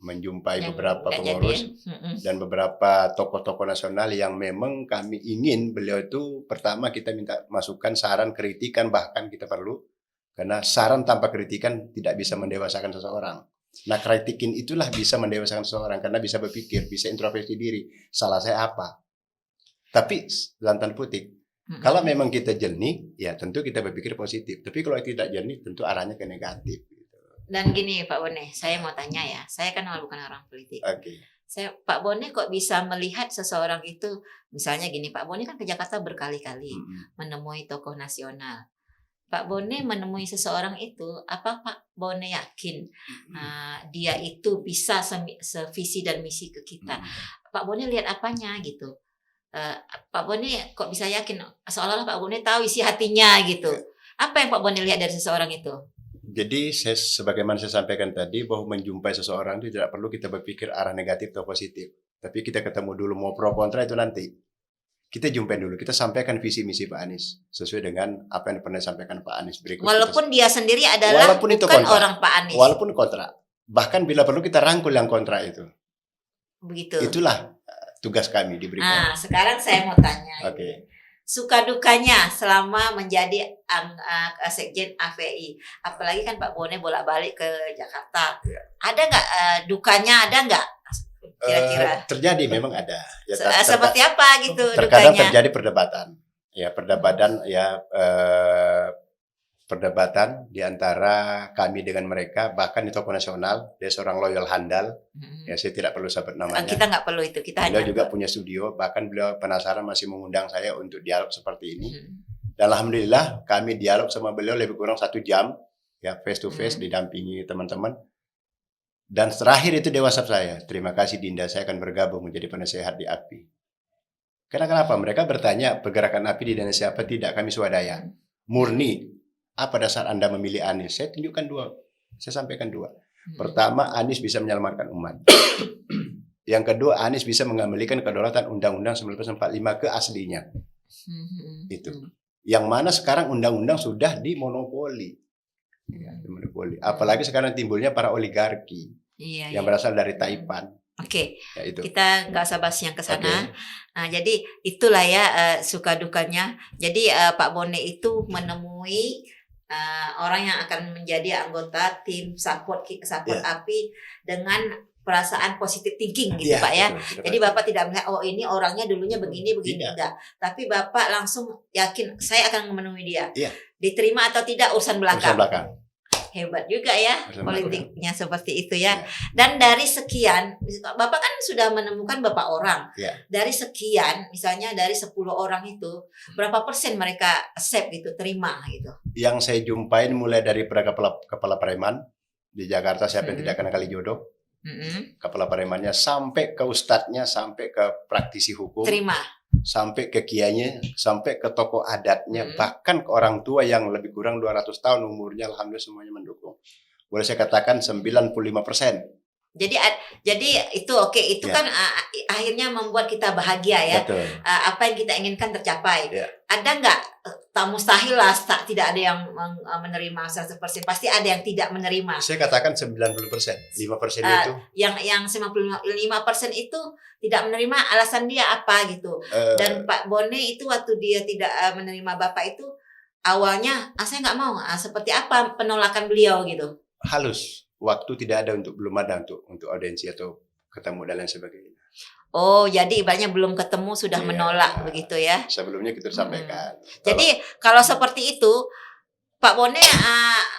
menjumpai beberapa pengurus dan beberapa tokoh-tokoh nasional yang memang kami ingin beliau itu pertama kita minta masukan, saran, kritikan bahkan kita perlu karena saran tanpa kritikan tidak bisa mendewasakan seseorang. Nah, kritikin itulah bisa mendewasakan seseorang karena bisa berpikir, bisa introspeksi diri. Salah saya apa? Tapi dalam tanda petik, kalau memang kita jernih, ya tentu kita berpikir positif. Tapi kalau tidak jernih, tentu arahnya ke negatif. Gitu. Dan gini Pak Bone, saya mau tanya ya, saya kan bukan orang politik. Oke. Pak Bone kok bisa melihat seseorang itu, misalnya gini, Pak Bone kan ke Jakarta berkali-kali menemui tokoh nasional. Pak Bone menemui seseorang itu, apa Pak Bone yakin dia itu bisa sevisi dan misi ke kita? Pak Bone lihat apanya gitu? Pak Bone kok bisa yakin seolah-olah Pak Bone tahu isi hatinya gitu. Apa yang Pak Bone lihat dari seseorang itu? Jadi sebagaimana saya sampaikan tadi bahwa menjumpai seseorang itu tidak perlu kita berpikir arah negatif atau positif. Tapi kita ketemu dulu, mau pro kontra itu nanti. Kita jumpai dulu, kita sampaikan visi misi Pak Anies sesuai dengan apa yang pernah disampaikan Pak Anies berikut. Walaupun dia sendiri adalah bukan orang Pak Anies. Walaupun kontra. Bahkan bila perlu kita rangkul yang kontra itu. Begitu. Itulah tugas kami diberikan. Nah, sekarang saya mau tanya. Oke. Suka dukanya selama menjadi sekjen AVI, apalagi kan Pak Bone bolak-balik ke Jakarta, ada nggak dukanya, ada nggak kira-kira? Terjadi, memang ada. Ya, seperti apa gitu? Terkadang dukanya? terjadi perdebatan, perdebatan di antara kami dengan mereka, bahkan di tokoh nasional, dia seorang loyal handal, ya saya tidak perlu sebut namanya. Kita nggak perlu itu, kita beliau hanya juga punya studio, bahkan beliau penasaran masih mengundang saya untuk dialog seperti ini. Dan alhamdulillah kami dialog sama beliau lebih kurang 1 jam, ya face to face, didampingi teman-teman. Dan terakhir itu dia WhatsApp saya, terima kasih Dinda, saya akan bergabung menjadi penasehat di API. Karena kenapa? Mereka bertanya pergerakan API di dana siapa? Tidak, kami swadaya, murni. Apa dasar Anda memilih Anies? Saya tunjukkan 2. Saya sampaikan 2. Pertama, Anies bisa menyelamatkan umat. Yang kedua, Anies bisa mengembalikan kedaulatan Undang-Undang 1945 ke aslinya. Itu. Yang mana sekarang undang-undang sudah dimonopoli. Ya, dimonopoli. Apalagi sekarang timbulnya para oligarki yang berasal dari Taipan. Oke, ya, kita nggak usah bahas yang ke sana. Nah, jadi itulah ya suka dukanya. Jadi Pak Bone itu menemui orang yang akan menjadi anggota tim support API dengan perasaan positif thinking gitu Pak ya. Jadi Bapak tidak melihat ini orangnya dulunya begini enggak. Tapi Bapak langsung yakin saya akan menemui dia. Diterima atau tidak urusan belakang. Hebat juga ya politiknya seperti itu ya. Dan dari sekian, Bapak kan sudah menemukan beberapa orang. Dari sekian, misalnya dari 10 orang itu, berapa persen mereka accept gitu, terima gitu? Yang saya jumpain mulai dari kepala preman di Jakarta, siapa yang tidak kenal kali jodoh, kepala premannya, sampai ke ustadznya, sampai ke praktisi hukum, terima. Sampai ke kiainya, sampai ke tokoh adatnya, bahkan ke orang tua yang lebih kurang 200 tahun umurnya, alhamdulillah semuanya mendukung. Boleh saya katakan 95%. Jadi itu oke, itu kan akhirnya membuat kita bahagia ya. Apa yang kita inginkan tercapai. Ada nggak, tak mustahil lah, tidak ada yang menerima 100%, pasti ada yang tidak menerima. Saya katakan 90%, 5% itu. Yang 95% itu tidak menerima, alasan dia apa gitu. Dan Pak Bone itu waktu dia tidak menerima Bapak itu, awalnya saya nggak mau. Seperti apa penolakan beliau gitu? Halus. Waktu tidak ada, belum ada untuk audiensi atau ketemu dan lain sebagainya. Oh, jadi ibaratnya belum ketemu sudah menolak begitu ya? Sebelumnya kita sampaikan. Jadi kalau seperti itu, Pak Bone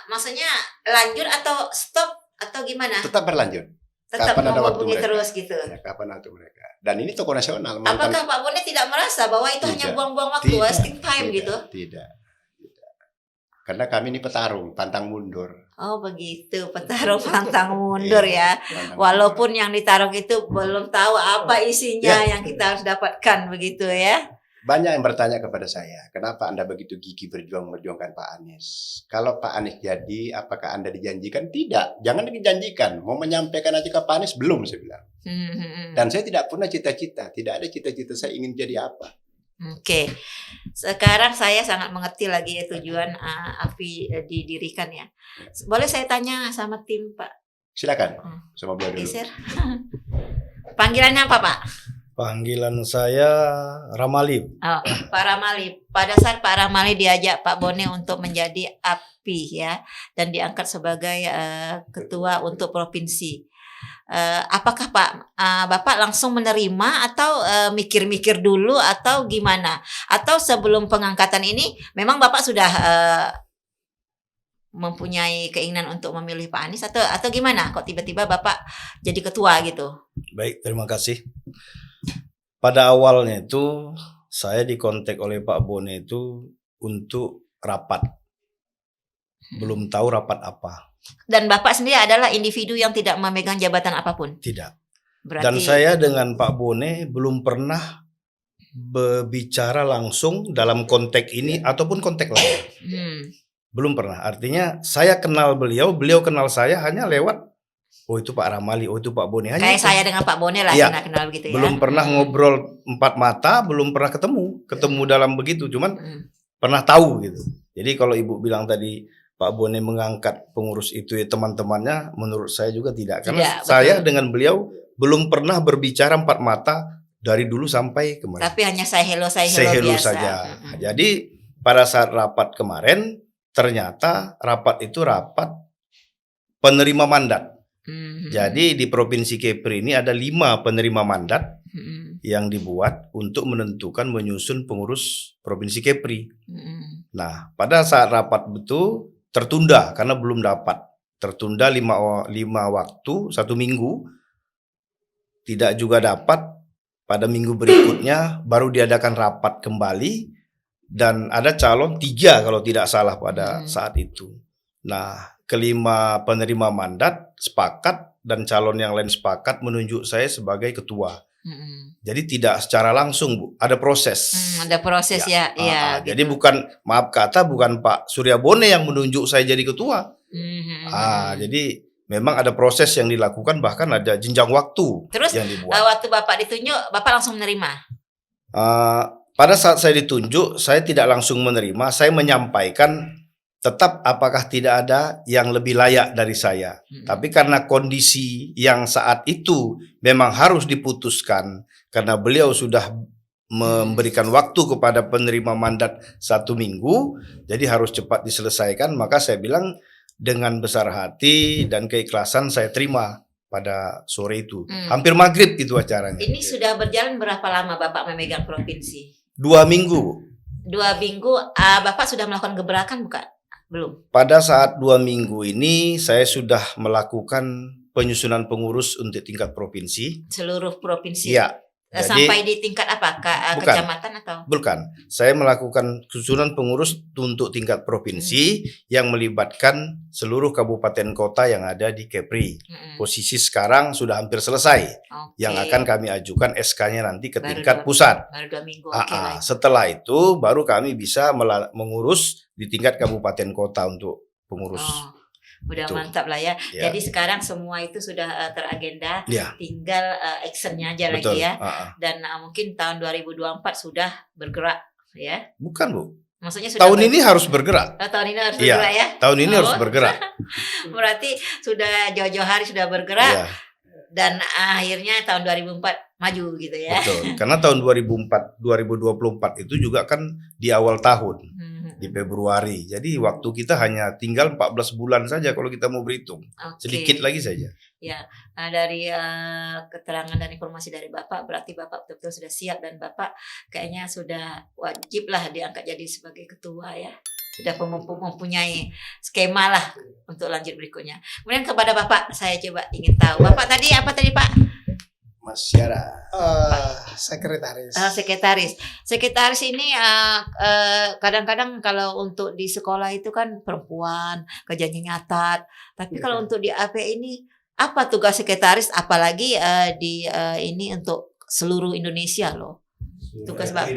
maksudnya lanjut atau stop atau gimana? Tetap berlanjut. Tetap kapan ada waktu mereka terus gitu. Ya, kapan waktu mereka. Dan ini tokoh nasional. Apakah Pak Bone tidak merasa bahwa itu hanya buang-buang waktu, wasting time gitu? Tidak. Karena kami ini petarung, pantang mundur. Oh begitu, petarung pantang mundur ya. Walaupun yang ditarung itu belum tahu apa isinya yang kita harus dapatkan begitu ya. Banyak yang bertanya kepada saya, kenapa Anda begitu gigih memperjuangkan Pak Anies? Kalau Pak Anies jadi, apakah Anda dijanjikan? Tidak, jangan dijanjikan. Mau menyampaikan nanti ke Pak Anies? Belum, saya bilang. Dan saya tidak punya cita-cita, tidak ada cita-cita saya ingin jadi apa. Oke, sekarang saya sangat mengerti lagi ya tujuan API didirikan ya. Boleh saya tanya sama tim Pak? Silakan, sama beliau dulu. Panggilannya apa Pak? Panggilan saya Ramali. Oh, Pak Ramali. Pada saat Pak Ramali diajak Pak Bone untuk menjadi API ya, dan diangkat sebagai ketua untuk provinsi. Apakah Bapak langsung menerima atau mikir-mikir dulu atau gimana? Atau sebelum pengangkatan ini memang Bapak sudah mempunyai keinginan untuk memilih Pak Anies atau gimana? Kok tiba-tiba Bapak jadi ketua gitu? Baik, terima kasih. Pada awalnya itu saya dikontak oleh Pak Bone itu untuk rapat. Belum tahu rapat apa. Dan Bapak sendiri adalah individu yang tidak memegang jabatan apapun? Tidak. Berarti... Dan saya dengan Pak Bone belum pernah berbicara langsung dalam konteks ini ataupun konteks lain. Belum pernah. Artinya saya kenal beliau, beliau kenal saya hanya lewat oh itu Pak Ramali, oh itu Pak Bone. Hanya Kayak itu. saya dengan Pak Bone lah, Iya. kenal begitu ya. Belum pernah ngobrol empat mata, belum pernah ketemu dalam begitu, cuman pernah tahu gitu. Jadi kalau Ibu bilang tadi Pak Bone mengangkat pengurus itu ya teman-temannya, menurut saya juga tidak. Karena saya dengan beliau belum pernah berbicara empat mata dari dulu sampai kemarin. Tapi hanya say hello biasa saja. Jadi pada saat rapat kemarin, ternyata rapat itu rapat penerima mandat. Jadi di Provinsi Kepri ini ada 5 penerima mandat yang dibuat untuk menentukan menyusun pengurus Provinsi Kepri. Nah, pada saat rapat itu tertunda karena belum dapat. Tertunda 5 waktu, 1 minggu. Tidak juga dapat. Pada minggu berikutnya baru diadakan rapat kembali. Dan ada calon 3 kalau tidak salah pada saat itu. Nah, kelima penerima mandat sepakat dan calon yang lain sepakat menunjuk saya sebagai ketua. Jadi tidak secara langsung, Bu, ada proses. Ada proses ya. Gitu. Jadi bukan Pak Surya Bone yang menunjuk saya jadi ketua. Jadi memang ada proses yang dilakukan, bahkan ada jenjang waktu. Terus, yang dibuat. Waktu Bapak ditunjuk, Bapak langsung menerima? Pada saat saya ditunjuk, saya tidak langsung menerima. Saya menyampaikan tetap apakah tidak ada yang lebih layak dari saya. Tapi karena kondisi yang saat itu memang harus diputuskan, karena beliau sudah memberikan waktu kepada penerima mandat 1 minggu, jadi harus cepat diselesaikan. Maka saya bilang dengan besar hati dan keikhlasan saya terima pada sore itu. Hampir maghrib itu acaranya. Ini sudah berjalan berapa lama Bapak memegang provinsi? 2 minggu. 2 minggu, Bapak sudah melakukan gebrakan bukan? Belum. Pada saat 2 minggu ini saya sudah melakukan penyusunan pengurus untuk tingkat provinsi. Seluruh provinsi? Iya. Sampai di tingkat apa? Kecamatan atau? Bukan. Saya melakukan susunan pengurus untuk tingkat provinsi yang melibatkan seluruh kabupaten kota yang ada di Kepri. Posisi sekarang sudah hampir selesai. Yang akan kami ajukan SK-nya nanti ke tingkat pusat. Baru 2 minggu. Setelah itu baru kami bisa mengurus di tingkat kabupaten kota untuk pengurus. Udah mantap lah ya. Jadi sekarang semua itu sudah teragenda, tinggal actionnya aja lagi ya. Dan mungkin tahun 2024 sudah bergerak ya. Bukan, Bu. Maksudnya sudah tahun ini harus bergerak. Tahun ini harus bergerak ya. Tahun ini harus bergerak. Berarti sudah jauh-jauh hari sudah bergerak. Dan akhirnya tahun 2004 maju gitu ya. Betul. Karena tahun 2024 itu juga kan di awal tahun. Di Februari. Jadi waktu kita hanya tinggal 14 bulan saja kalau kita mau berhitung. Sedikit lagi saja. Ya, dari keterangan dan informasi dari Bapak, berarti Bapak betul-betul sudah siap dan Bapak kayaknya sudah wajib lah diangkat jadi sebagai ketua ya. Sudah mempunyai skema lah untuk lanjut berikutnya. Kemudian kepada Bapak, saya coba ingin tahu. Bapak tadi apa tadi Pak? Mas Syara. Sekretaris. Sekretaris ini kadang-kadang kalau untuk di sekolah itu kan perempuan, kerjanya nyatat. Tapi kalau untuk di AP ini apa tugas sekretaris? Apalagi ini untuk seluruh Indonesia loh. Tugas Bapak.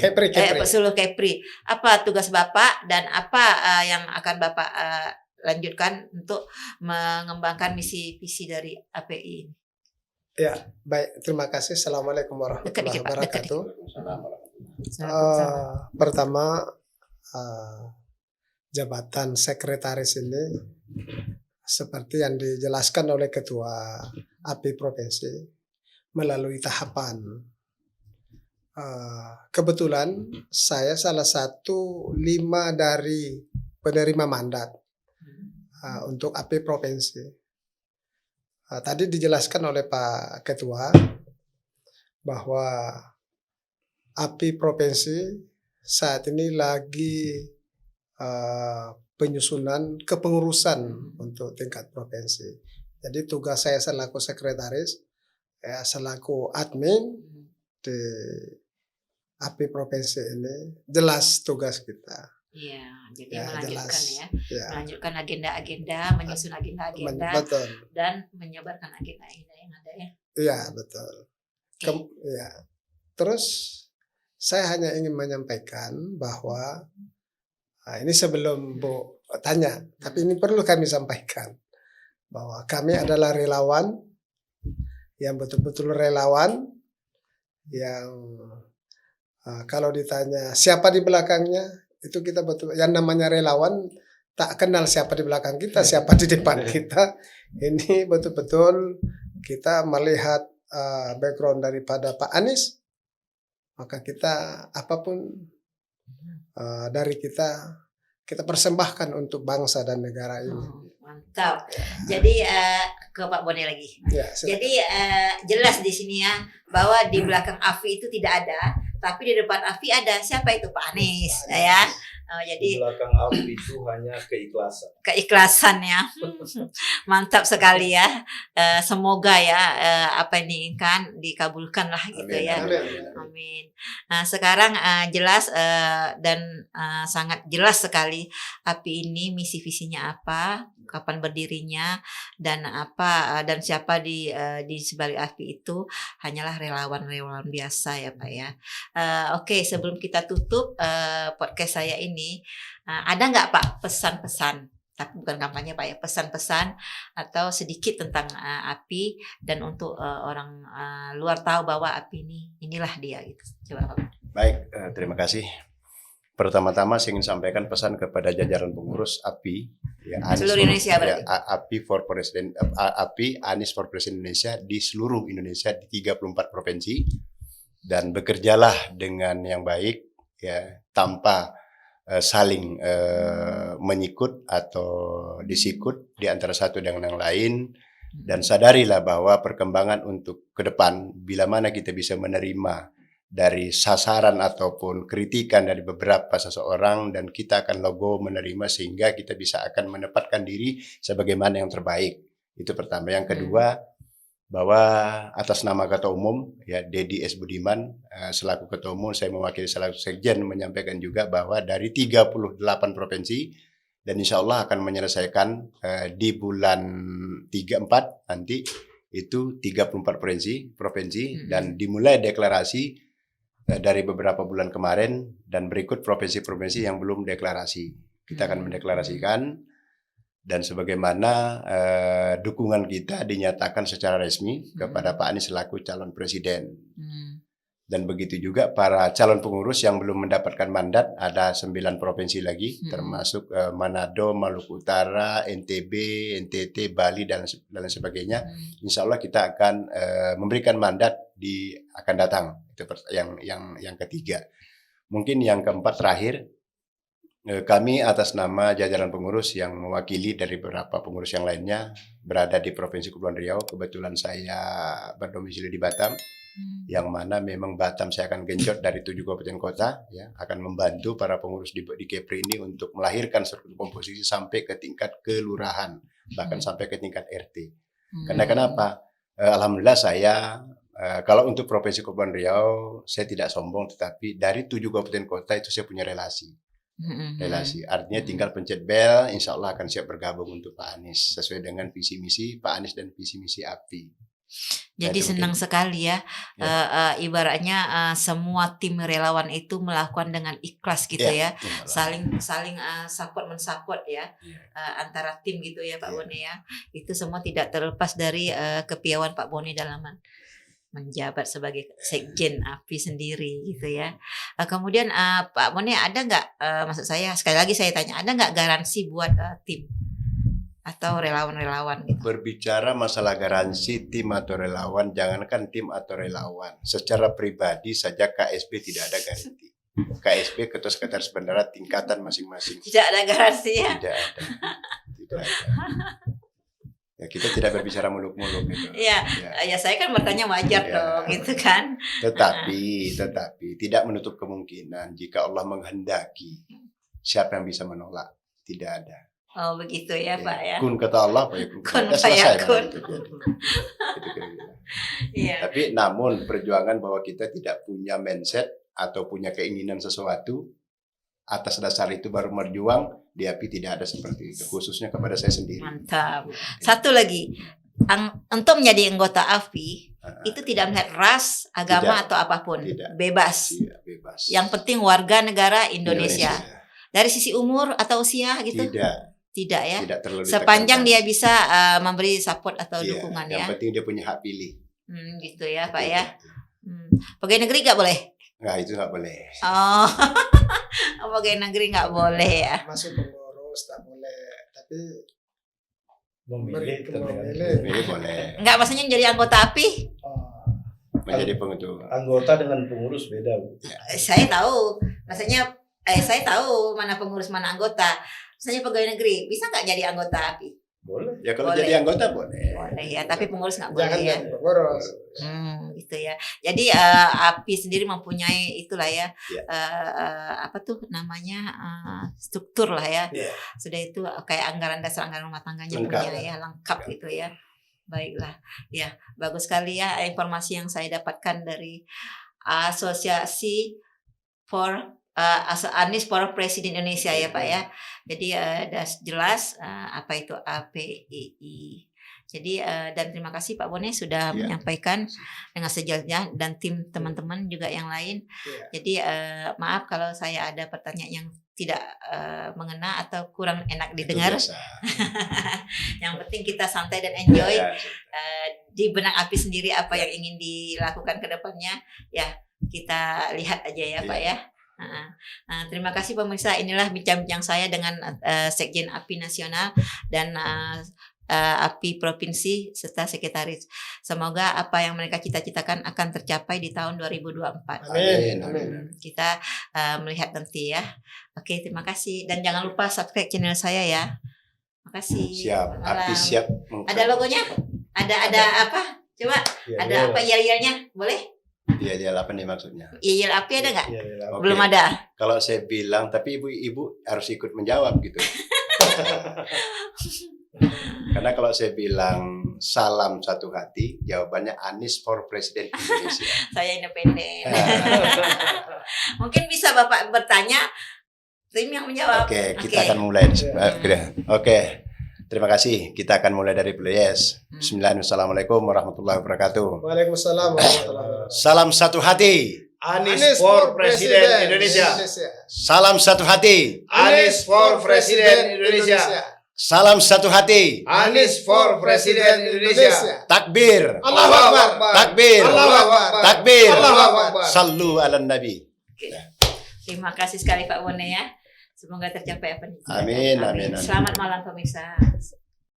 Seluruh Kepri. Apa tugas Bapak dan apa yang akan Bapak lanjutkan untuk mengembangkan misi-visi dari API ini? Ya, baik. Terima kasih. Assalamualaikum warahmatullahi wabarakatuh. Pertama, jabatan sekretaris ini seperti yang dijelaskan oleh Ketua API Provinsi melalui tahapan. Kebetulan saya salah satu 5 dari penerima mandat untuk API Provinsi. Tadi dijelaskan oleh Pak Ketua bahwa API Provinsi saat ini lagi penyusunan kepengurusan untuk tingkat provinsi. Jadi tugas saya selaku sekretaris, selaku admin di API Provinsi ini jelas tugas kita. Iya, jadi melanjutkan jelas. Melanjutkan agenda-agenda, menyusun agenda-agenda, dan menyebarkan agenda-agenda yang ada ya. Iya, betul. Terus saya hanya ingin menyampaikan bahwa ini sebelum Bu tanya. Tapi ini perlu kami sampaikan bahwa kami adalah relawan yang betul-betul relawan yang kalau ditanya siapa di belakangnya, itu kita betul yang namanya relawan tak kenal siapa di belakang kita, siapa di depan kita. Ini betul-betul kita melihat background daripada Pak Anies, maka kita apapun dari kita persembahkan untuk bangsa dan negara ini. Mantap. Jadi ke Pak Boni lagi. Ya, jadi jelas di sini ya bahwa di belakang Afi itu tidak ada, tapi di depan Afi ada. Siapa itu? Pak Anies, ya. Jadi di belakang Afi itu hanya keikhlasan. Keikhlasan ya. Mantap sekali ya. Semoga ya apa yang diinginkan dikabulkan lah gitu ya. Amin. Nah, sekarang jelas dan sangat jelas sekali Api ini misi visinya apa, kapan berdirinya, dan apa dan siapa di sebalik Api itu hanyalah relawan-relawan biasa ya Pak ya. Oke, sebelum kita tutup podcast saya ini, ada nggak Pak pesan-pesan, tapi bukan kampanye Pak ya, pesan-pesan atau sedikit tentang Api dan untuk orang luar tahu bahwa Api inilah dia gitu. Coba Pak. Baik, terima kasih. Pertama-tama saya ingin sampaikan pesan kepada jajaran pengurus API, ya, seluruh Indonesia berarti. API for President, API Anies for President Indonesia di seluruh Indonesia di 34 provinsi, dan bekerjalah dengan yang baik, ya, tanpa saling menyikut atau disikut di antara satu dengan yang lain, dan sadarilah bahwa perkembangan untuk ke depan, bila mana kita bisa menerima dari sasaran ataupun kritikan dari beberapa seseorang, dan kita akan logo menerima sehingga kita bisa akan menempatkan diri sebagaimana yang terbaik. Itu pertama. Yang kedua, bahwa atas nama Ketua Umum, ya, Dedi S. Budiman, selaku Ketua Umum, saya mewakili selaku Sekjen menyampaikan juga bahwa dari 38 provinsi, dan insya Allah akan menyelesaikan di bulan 3-4 nanti, itu 34 provinsi, dan dimulai deklarasi dari beberapa bulan kemarin, dan berikut provinsi-provinsi yang belum deklarasi. Kita akan mendeklarasikan, dan sebagaimana dukungan kita dinyatakan secara resmi kepada Pak Anies selaku calon presiden. Dan begitu juga para calon pengurus yang belum mendapatkan mandat, ada 9 provinsi lagi, termasuk Manado, Maluku Utara, NTB, NTT, Bali, dan lain sebagainya. Insya Allah kita akan memberikan mandat akan datang. Itu yang ketiga. Mungkin yang keempat terakhir, kami atas nama jajaran pengurus yang mewakili dari beberapa pengurus yang lainnya berada di Provinsi Kepulauan Riau. Kebetulan saya berdomisili di Batam, yang mana memang Batam saya akan genjot dari 7 kabupaten kota, ya, akan membantu para pengurus di Kepri ini untuk melahirkan struktur komposisi sampai ke tingkat kelurahan, bahkan sampai ke tingkat RT. Karena kenapa? Alhamdulillah saya kalau untuk Provinsi Kepulauan Riau saya tidak sombong, tetapi dari 7 kabupaten kota itu saya punya relasi. Artinya tinggal pencet bel, insya Allah akan siap bergabung untuk Pak Anies sesuai dengan visi misi Pak Anies dan visi misi API. Jadi senang sekali ya, ibaratnya semua tim relawan itu melakukan dengan ikhlas gitu ya, saling support mensupport ya, antara tim gitu ya Pak Boni ya. Itu semua tidak terlepas dari kepiawaian Pak Boni dalam menjabat sebagai Sekjen API sendiri gitu ya. Kemudian Pak Boni ada nggak, maksud saya sekali lagi saya tanya, ada nggak garansi buat tim atau relawan-relawan gitu? Berbicara masalah garansi tim atau relawan, jangankan tim atau relawan, secara pribadi saja KSB tidak ada garansi. KSB, Ketua Sekretaris Bendahara tingkatan masing-masing. Tidak ada garansi ya? Tidak ada. Tidak ada. Ya, kita tidak berbicara muluk-muluk gitu. Ya saya kan bertanya wajar dong gitu kan. Tetapi tidak menutup kemungkinan jika Allah menghendaki, siapa yang bisa menolak? Tidak ada. Oh begitu ya Pak ya. Kun kata Allah, Pak ya kun. Fayakun. Tapi namun perjuangan bahwa kita tidak punya mindset atau punya keinginan sesuatu, atas dasar itu baru berjuang, di API tidak ada seperti itu, khususnya kepada saya sendiri. Mantap. Satu lagi, untuk menjadi anggota API itu tidak melihat ras, agama atau apapun, bebas. Bebas. Yang penting warga negara Indonesia. Dari sisi umur atau usia gitu? Tidak ya. Tidak terlalu sepanjang ditekankan. dia bisa memberi support atau Iya, dukungan yang ya. penting dia punya hak pilih. Gitu ya Pak ya. Pegawai negeri nggak boleh? Nggak, itu nggak boleh. Oh, pegawai negeri nggak boleh ya. Masuk pengurus tak boleh, tapi Memilih, Pilih boleh. Nggak, maksudnya jadi anggota API? Menjadi pengurus. Anggota dengan pengurus beda, Bu. Saya tahu, maksudnya saya tahu mana pengurus mana anggota. Misalnya pegawai negeri bisa nggak jadi anggota API? Boleh. Ya kalau Boleh. jadi anggota boleh. Boleh ya, tapi pengurus nggak boleh jangan ya. jadi pengurus. Gitu ya. Jadi API sendiri mempunyai itulah ya, apa tuh namanya struktur lah ya. Iya. Sudah itu kayak anggaran dasar anggaran rumah tangganya Lengkap. punya ya, lengkap gitu ya. Baiklah, ya bagus sekali ya informasi yang saya dapatkan dari Asosiasi Anies for Presiden Indonesia ya Pak ya. Jadi udah jelas apa itu APII. Jadi dan terima kasih Pak Bone sudah menyampaikan dengan sejelasnya dan tim teman-teman juga yang lain. Jadi maaf kalau saya ada pertanyaan yang tidak mengena atau kurang enak didengar. Yang penting kita santai dan enjoy. Di benak API sendiri apa yang ingin dilakukan ke depannya ya kita lihat aja ya Pak ya. Terima kasih pemirsa, inilah bincang-bincang saya dengan Sekjen API Nasional dan API Provinsi serta Sekretaris. Semoga apa yang mereka cita-citakan akan tercapai di tahun 2024. Amin. Kita melihat nanti ya. Oke, terima kasih dan jangan lupa subscribe channel saya ya. Terima kasih. Siap, API siap. Ada logonya? Ada apa? Coba ada apa yel-yelnya? Boleh? Iya, apa nih maksudnya? Yel API ada nggak? Oke. Belum ada. Kalau saya bilang, tapi ibu harus ikut menjawab gitu. Karena kalau saya bilang salam satu hati, jawabannya Anies for Presiden Indonesia. Saya independen. Mungkin bisa Bapak bertanya, tim yang menjawab. Oke, kita akan mulai. Oke, terima kasih. Kita akan mulai dari Playes. Bismillahirrahmanirrahim. Assalamualaikum warahmatullahi wabarakatuh. Waalaikumsalam warahmatullahi wabarakatuh. Salam satu hati. Anies for Presiden Indonesia. Salam satu hati. Anies for Presiden Indonesia. Salam satu hati. Anies for Presiden Indonesia. Takbir. Allahu Akbar. Takbir. Allahu Akbar. Takbir. Allahu Akbar. Sallu ala nabi. Terima kasih sekali Pak Bone ya. Semoga tercapai apa yang Amin, amin, amin. Selamat malam pemirsa.